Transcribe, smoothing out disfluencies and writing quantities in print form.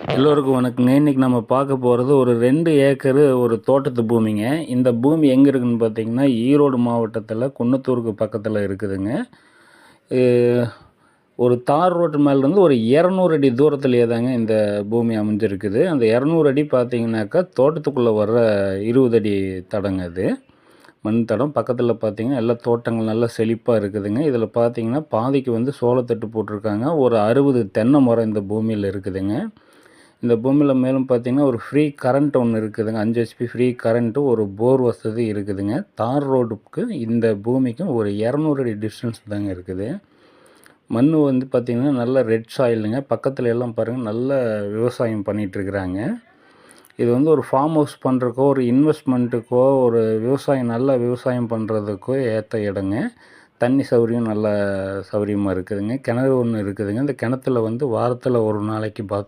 எல்லோருக்கும் வணக்கங்க. இன்றைக்கி நம்ம பார்க்க போகிறது ஒரு 2 ஏக்கரு ஒரு தோட்டத்து பூமிங்க. இந்த பூமி எங்கே இருக்குதுன்னு பார்த்தீங்கன்னா, ஈரோடு மாவட்டத்தில் குன்னத்தூருக்கு பக்கத்தில் இருக்குதுங்க. ஒரு தார் ரோட்டு மேலேருந்து ஒரு 200 அடி தூரத்திலேயே தாங்க இந்த பூமி அமைஞ்சிருக்குது. அந்த 200 அடி பார்த்தீங்கன்னாக்கா, தோட்டத்துக்குள்ளே வர்ற 20 அடி தடங்க அது. மண் தடம். பக்கத்தில் பார்த்தீங்கன்னா, எல்லா தோட்டங்கள் நல்லா செழிப்பாக இருக்குதுங்க. இதில் பார்த்தீங்கன்னா, பாதிக்கு வந்து சோளத்தட்டு போட்டிருக்காங்க. ஒரு 60 தென்னை மரம் இந்த பூமியில் இருக்குதுங்க. இந்த பூமியில் மேலும் பார்த்தீங்கன்னா, ஒரு ஃப்ரீ கரண்ட் ஒன்று இருக்குதுங்க. 5 ஹெச்பி ஃப்ரீ கரண்ட்டு, ஒரு போர் வசதி இருக்குதுங்க. தார் ரோடுக்கு இந்த பூமிக்கும் ஒரு 200 அடி டிஸ்டன்ஸ் தாங்க இருக்குது. மண் வந்து பார்த்திங்கன்னா நல்ல ரெட் சாயிலுங்க. பக்கத்தில் எல்லாம் பாருங்கள் நல்ல விவசாயம் பண்ணிகிட்ருக்குறாங்க. இது வந்து ஒரு ஃபார்ம் ஹவுஸ் பண்ணுறக்கோ, ஒரு இன்வெஸ்ட்மெண்ட்டுக்கோ, ஒரு விவசாயம் நல்ல விவசாயம் பண்ணுறதுக்கோ ஏற்ற இடங்க. தண்ணி சௌகரியம் நல்ல சௌகரியமாக இருக்குதுங்க. கிணறு ஒன்று இருக்குதுங்க. இந்த கிணத்துல வந்து வாரத்தில் ஒரு நாளைக்கு